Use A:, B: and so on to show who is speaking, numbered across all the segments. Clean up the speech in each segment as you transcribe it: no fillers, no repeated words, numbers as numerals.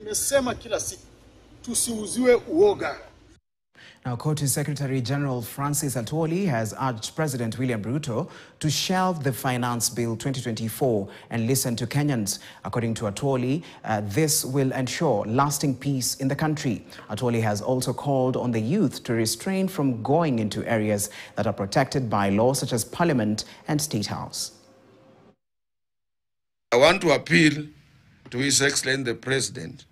A: Nimesema kila siku tusiuziwe uoga.
B: Now, COTU Secretary General Francis Atwoli has urged President William Ruto to shelve the Finance Bill 2024 and listen to Kenyans. According to Atwoli, this will ensure lasting peace in the country. Atwoli has also called on the youth to restrain from going into areas that are protected by law, such as Parliament and State House.
C: I want to appeal to His Excellency the President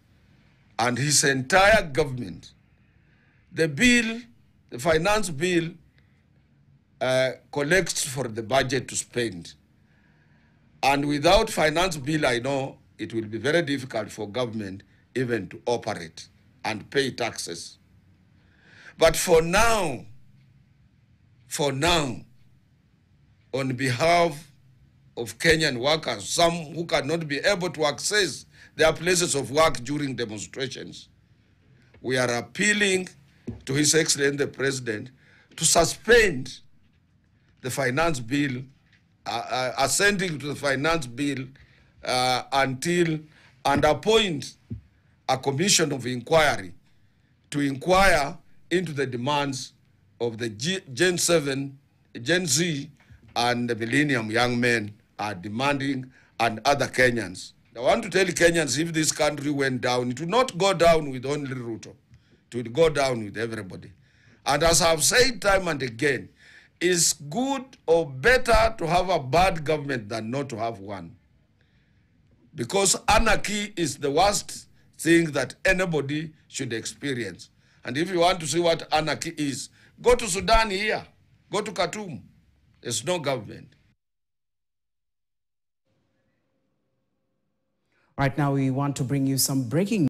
C: and his entire government. The bill, the finance bill, collects for the budget to spend. And without finance bill, I know it will be very difficult for government even to operate and pay taxes. But for now, on behalf of Kenyan workers, some who cannot be able to access their places of work during demonstrations, we are appealing to His Excellency the President to suspend the finance bill, ascending to the finance bill until and appoint a commission of inquiry to inquire into the demands of the Gen Z and the millennium young men are demanding, and other Kenyans. I want to tell Kenyans, if this country went down, it would not go down with only Ruto. It would go down with everybody. And as I've said time and again, it's good or better to have a bad government than not to have one. Because anarchy is the worst thing that anybody should experience. And if you want to see what anarchy is, go to Sudan here, go to Khartoum. There's no government.
B: Right now, we want to bring you some breaking news.